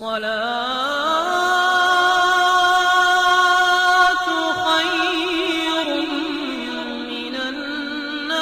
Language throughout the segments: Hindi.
अस्सलातु खैरुम मिनन्नौम।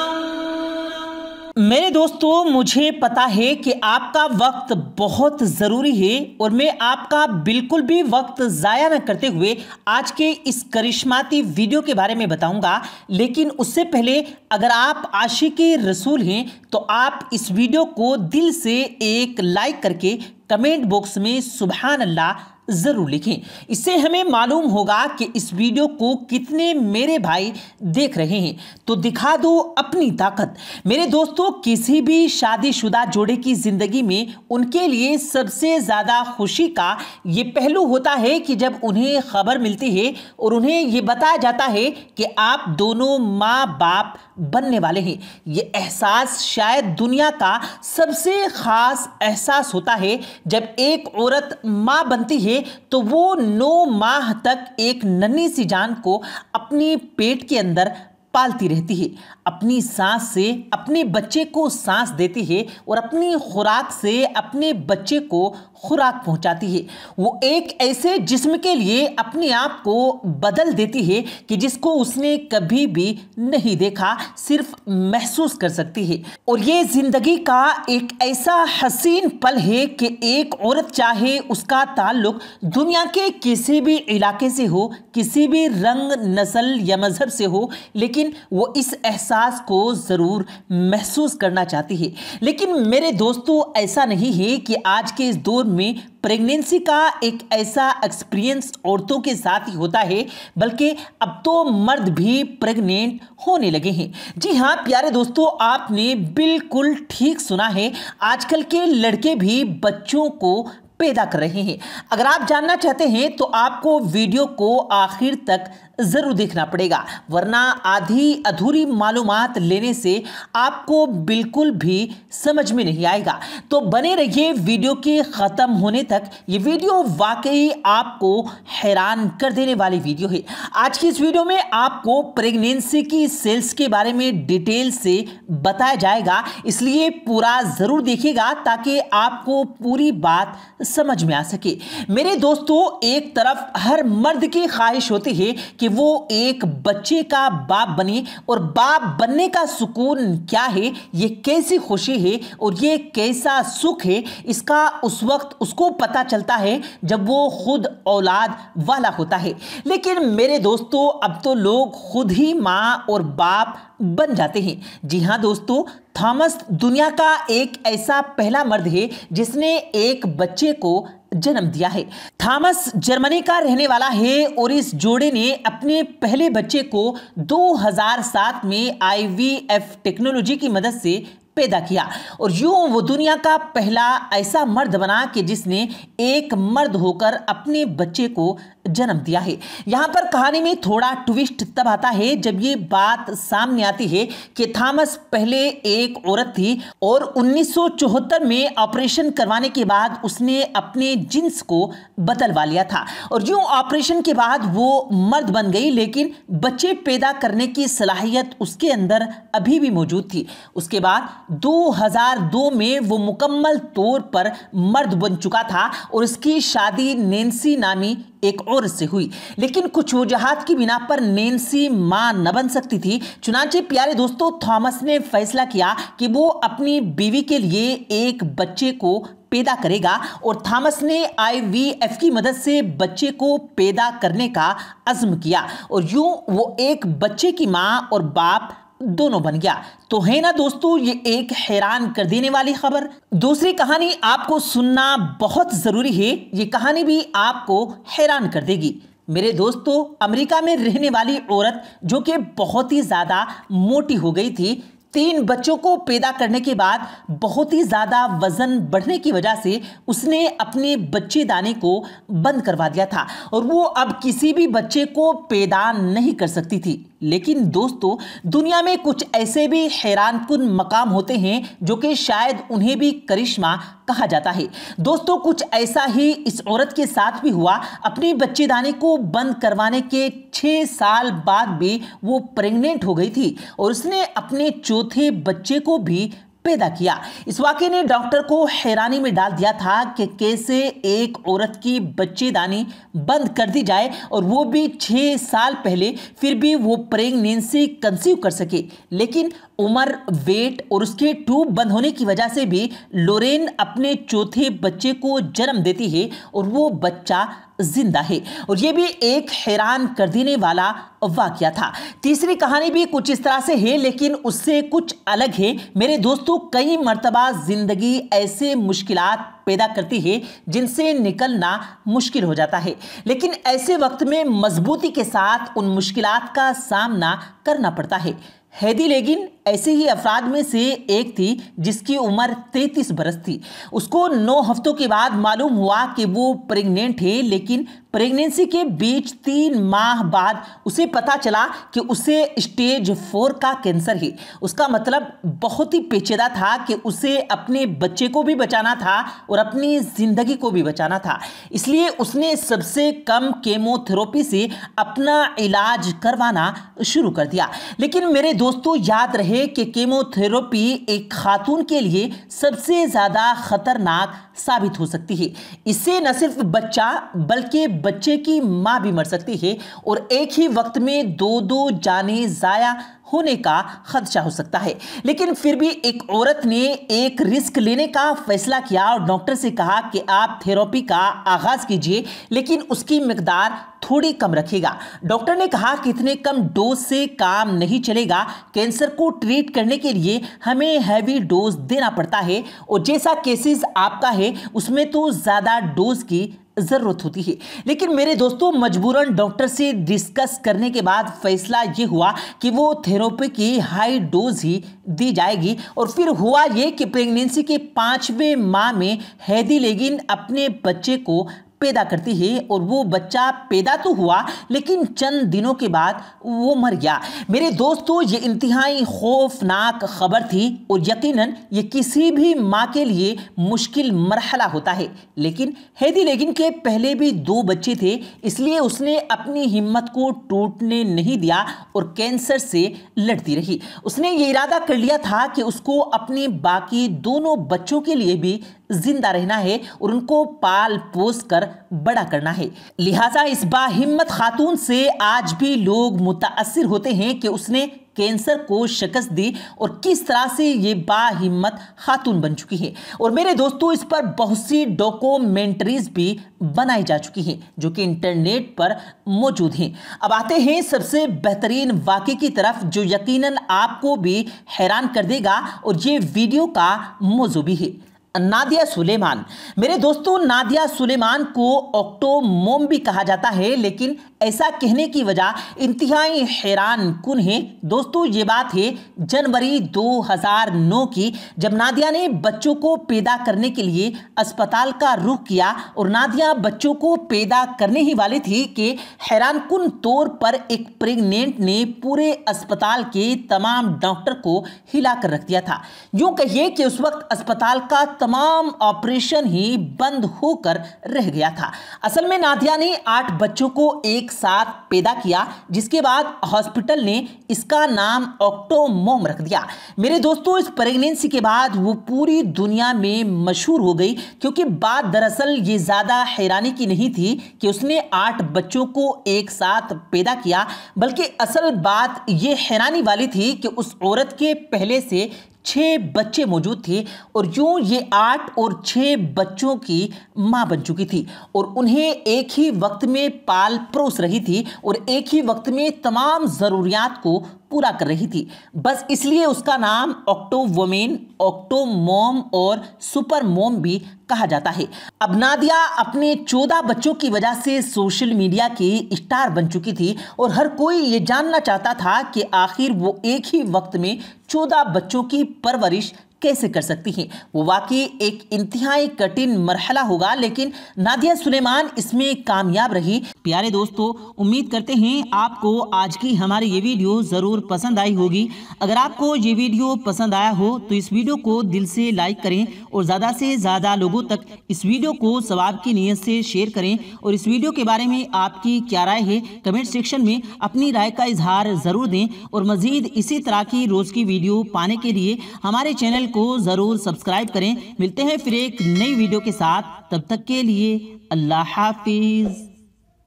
मेरे दोस्तों, मुझे पता है कि आपका वक्त बहुत ज़रूरी है और मैं आपका बिल्कुल भी वक्त ज़ाया न करते हुए आज के इस करिश्माती वीडियो के बारे में बताऊंगा। लेकिन उससे पहले अगर आप आशिक़े रसूल हैं तो आप इस वीडियो को दिल से एक लाइक करके कमेंट बॉक्स में सुभान अल्लाह ज़रूर लिखें। इससे हमें मालूम होगा कि इस वीडियो को कितने मेरे भाई देख रहे हैं। तो दिखा दो अपनी ताकत। मेरे दोस्तों, किसी भी शादीशुदा जोड़े की ज़िंदगी में उनके लिए सबसे ज़्यादा खुशी का ये पहलू होता है कि जब उन्हें खबर मिलती है और उन्हें ये बताया जाता है कि आप दोनों माँ बाप बनने वाले हैं। ये एहसास शायद दुनिया का सबसे ख़ास एहसास होता है। जब एक औरत माँ बनती है तो वो 9 माह तक एक नन्ही सी जान को अपनी पेट के अंदर पालती रहती है, अपनी सांस से अपने बच्चे को सांस देती है और अपनी खुराक से अपने बच्चे को खुराक पहुंचाती है। वो एक ऐसे जिस्म के लिए अपने आप को बदल देती है कि जिसको उसने कभी भी नहीं देखा, सिर्फ महसूस कर सकती है। और ये जिंदगी का एक ऐसा हसीन पल है कि एक औरत चाहे उसका ताल्लुक दुनिया के किसी भी इलाके से हो, किसी भी रंग, नस्ल या मजहब से हो, लेकिन वो इस एहसास को जरूर महसूस करना चाहती है। लेकिन मेरे दोस्तों, ऐसा नहीं है कि आज के इस दौर में प्रेगनेंसी का एक ऐसा एक्सपीरियंस औरतों के साथ ही होता है, बल्कि अब तो मर्द भी प्रेग्नेंट होने लगे हैं। जी हाँ प्यारे दोस्तों, आपने बिल्कुल ठीक सुना है। आजकल के लड़के भी बच्चों को पैदा कर रहे हैं। अगर आप जानना चाहते हैं तो आपको वीडियो को आखिर तक ज़रूर देखना पड़ेगा, वरना आधी अधूरी मालूमात लेने से आपको बिल्कुल भी समझ में नहीं आएगा। तो बने रहिए वीडियो के ख़त्म होने तक। ये वीडियो वाकई आपको हैरान कर देने वाली वीडियो है। आज की इस वीडियो में आपको प्रेगनेंसी की सेल्स के बारे में डिटेल से बताया जाएगा, इसलिए पूरा ज़रूर देखिएगा ताकि आपको पूरी बात समझ में आ सके। मेरे दोस्तों, एक तरफ हर मर्द की ख्वाहिश होती है कि वो एक बच्चे का बाप बने, और बाप बनने का सुकून क्या है, ये कैसी खुशी है और ये कैसा सुख है, इसका उस वक्त उसको पता चलता है जब वो खुद औलाद वाला होता है। लेकिन मेरे दोस्तों, अब तो लोग खुद ही माँ और बाप बन जाते हैं। जी हाँ दोस्तों, थॉमस दुनिया का एक ऐसा पहला मर्द है जिसने एक बच्चे को जन्म दिया है। थॉमस जर्मनी का रहने वाला है और इस जोड़े ने अपने पहले बच्चे को 2007 में IVF टेक्नोलॉजी की मदद से पैदा किया, और यूं वो दुनिया का पहला ऐसा मर्द बना कि जिसने एक मर्द होकर अपने बच्चे को जन्म दिया है। यहाँ पर कहानी में थोड़ा ट्विस्ट तब आता है जब ये बात सामने आती है कि थॉमस पहले एक औरत थी और 1974 में ऑपरेशन करवाने के बाद उसने अपने जिन्स को बदलवा लिया था, और यूं ऑपरेशन के बाद वो मर्द बन गई, लेकिन बच्चे पैदा करने की सलाहियत उसके अंदर अभी भी मौजूद थी। उसके बाद 2002 में वो मुकम्मल तौर पर मर्द बन चुका था और उसकी शादी नैन्सी नामी एक औरत से हुई। लेकिन कुछ वजहात की बिना पर नैन्सी मां न बन सकती थी। चुनांचे प्यारे दोस्तों, थॉमस ने फैसला किया कि वो अपनी बीवी के लिए एक बच्चे को पैदा करेगा, और थॉमस ने IVF की मदद से बच्चे को पैदा करने का अज़्म किया, और यूं वो एक बच्चे की मां और बाप दोनों बन गया। तो है ना दोस्तों, ये एक हैरान कर देने वाली खबर। दूसरी कहानी आपको सुनना बहुत जरूरी है। ये कहानी भी आपको हैरान कर देगी। मेरे दोस्तों, अमेरिका में रहने वाली औरत जो कि बहुत ही ज्यादा मोटी हो गई थी, 3 बच्चों को पैदा करने के बाद बहुत ही ज़्यादा वज़न बढ़ने की वजह से उसने अपने बच्चेदानी को बंद करवा दिया था, और वो अब किसी भी बच्चे को पैदा नहीं कर सकती थी। लेकिन दोस्तों, दुनिया में कुछ ऐसे भी हैरानकुन मकाम होते हैं जो कि शायद उन्हें भी करिश्मा कहा जाता है। दोस्तों, कुछ ऐसा ही इस औरत के साथ भी हुआ। अपनी बच्चेदानी को बंद करवाने के 6 साल बाद भी वो प्रेग्नेंट हो गई थी, और उसने अपने चौथे बच्चे को भी पैदा किया। इस वाकये ने डॉक्टर को हैरानी में डाल दिया था कि कैसे एक औरत की बच्चेदानी बंद कर दी जाए और वो भी 6 साल पहले, फिर भी वो प्रेगनेंसी कंसीव कर सके। लेकिन उम्र, वेट और उसके ट्यूब बंद होने की वजह से भी लोरेन अपने चौथे बच्चे को जन्म देती है और वो बच्चा जिंदा है। और ये भी एक हैरान कर देने वाला वाकया था। तीसरी कहानी भी कुछ इस तरह से है, लेकिन उससे कुछ अलग है। मेरे दोस्तों, कई मर्तबा जिंदगी ऐसे मुश्किलात पैदा करती है जिनसे निकलना मुश्किल हो जाता है, लेकिन ऐसे वक्त में मजबूती के साथ उन मुश्किलात का सामना करना पड़ता है। हेदी लेगिन ऐसे ही अफराद में से एक थी जिसकी उम्र 33 बरस थी। उसको 9 हफ्तों के बाद मालूम हुआ कि वो प्रेग्नेंट है, लेकिन प्रेगनेंसी के बीच 3 माह बाद उसे पता चला कि उसे स्टेज 4 का कैंसर है। उसका मतलब बहुत ही पेचीदा था कि उसे अपने बच्चे को भी बचाना था और अपनी जिंदगी को भी बचाना था। इसलिए उसने सबसे कम केमोथेरेपी से अपना इलाज करवाना शुरू कर दिया। लेकिन मेरे दोस्तों, याद रहे कि केमोथेरेपी एक खातून के लिए सबसे ज्यादा खतरनाक साबित हो सकती है। इससे न सिर्फ बच्चा बल्कि बच्चे की मां भी मर सकती है और एक ही वक्त में 2 जानें जाया होने का खदशा हो सकता है। लेकिन फिर भी एक औरत ने एक रिस्क लेने का फैसला किया और डॉक्टर से कहा कि आप थेरेपी का आगाज कीजिए, लेकिन उसकी मिकदार थोड़ी कम रखिएगा। डॉक्टर ने कहा कि इतने कम डोज से काम नहीं चलेगा। कैंसर को ट्रीट करने के लिए हमें हैवी डोज देना पड़ता है और जैसा केसेस आपका है उसमें तो ज्यादा डोज की जरूरत होती है। लेकिन मेरे दोस्तों, मजबूरन डॉक्टर से डिस्कस करने के बाद फैसला यह हुआ कि वो थेरेपी की हाई डोज ही दी जाएगी। और फिर हुआ ये कि प्रेगनेंसी के 5वें माह में हेदी लेगिन अपने बच्चे को पैदा करती है और वो बच्चा पैदा तो हुआ, लेकिन चंद दिनों के बाद वो मर गया। मेरे दोस्तों, ये इंतहाई खौफनाक खबर थी और यकीनन ये किसी भी माँ के लिए मुश्किल मरहला होता है। लेकिन हेदी लेगिन के पहले भी 2 बच्चे थे, इसलिए उसने अपनी हिम्मत को टूटने नहीं दिया और कैंसर से लड़ती रही। उसने ये इरादा कर लिया था कि उसको अपने बाकी दोनों बच्चों के लिए भी जिंदा रहना है और उनको पाल पोस कर बड़ा करना है। लिहाजा इस बाहिम्मत खातून से आज भी लोग मुताअस्सिर होते हैं कि उसने कैंसर को शिकस्त दी और किस तरह से ये बाहिम्मत खातून बन चुकी है। और मेरे दोस्तों, इस पर बहुत सी डॉक्यूमेंट्रीज भी बनाई जा चुकी हैं जो कि इंटरनेट पर मौजूद हैं। अब आते हैं सबसे बेहतरीन वाक़े की तरफ जो यकीनन आपको भी हैरान कर देगा और ये वीडियो का मौजू भी है। नादिया सुलेमान। मेरे दोस्तों, नादिया सुलेमान को ऑक्टोमोम भी कहा जाता है, लेकिन ऐसा कहने की वजह इंतहाई हैरान कुन है। दोस्तों, ये बात है जनवरी 2009 की, जब नादिया ने बच्चों को पैदा करने के लिए अस्पताल का रुख किया और नादिया बच्चों को पैदा करने ही वाली थी कि हैरान कुन तौर पर एक प्रेग्नेंट ने पूरे अस्पताल के तमाम डॉक्टर को हिला कर रख दिया था। यूं कहिए कि उस वक्त अस्पताल का तमाम ऑपरेशन ही बंद होकर रह गया था। असल में नादिया ने 8 बच्चों को एक साथ पैदा किया, जिसके बाद हॉस्पिटल ने इसका नाम ऑक्टोमोम रख दिया। मेरे दोस्तों, इस प्रेगनेंसी के बाद वो पूरी दुनिया में मशहूर हो गई, क्योंकि बात दरअसल ये ज्यादा हैरानी की नहीं थी कि उसने 8 बच्चों को एक साथ पैदा किया, बल्कि असल बात ये हैरानी वाली थी कि उस औरत के पहले से 6 बच्चे मौजूद थे और यूं ये 8 और 6 बच्चों की मां बन चुकी थी और उन्हें एक ही वक्त में पाल परोस रही थी और एक ही वक्त में तमाम ज़रूरियात को पूरा कर रही थी। बस इसलिए उसका नाम ऑक्टोवुमेन, ऑक्टोमॉम और सुपर मॉम भी कहा जाता है। अब नादिया अपने 14 बच्चों की वजह से सोशल मीडिया की स्टार बन चुकी थी और हर कोई ये जानना चाहता था कि आखिर वो एक ही वक्त में 14 बच्चों की परवरिश कैसे कर सकती हैं। वो वाकई एक इंतहाई कठिन मरहला होगा, लेकिन नादिया सुलेमान इसमें कामयाब रही। प्यारे दोस्तों, उम्मीद करते हैं आपको आज की हमारी ये वीडियो ज़रूर पसंद आई होगी। अगर आपको ये वीडियो पसंद आया हो तो इस वीडियो को दिल से लाइक करें और ज़्यादा से ज़्यादा लोगों तक इस वीडियो को सवाब की नीयत से शेयर करें। और इस वीडियो के बारे में आपकी क्या राय है कमेंट सेक्शन में अपनी राय का इजहार ज़रूर दें। और मज़ीद इसी तरह की रोज़ की वीडियो पाने के लिए हमारे चैनल को ज़रूर सब्सक्राइब करें। मिलते हैं फिर एक नई वीडियो के साथ, तब तक के लिए अल्लाह हाफिज़।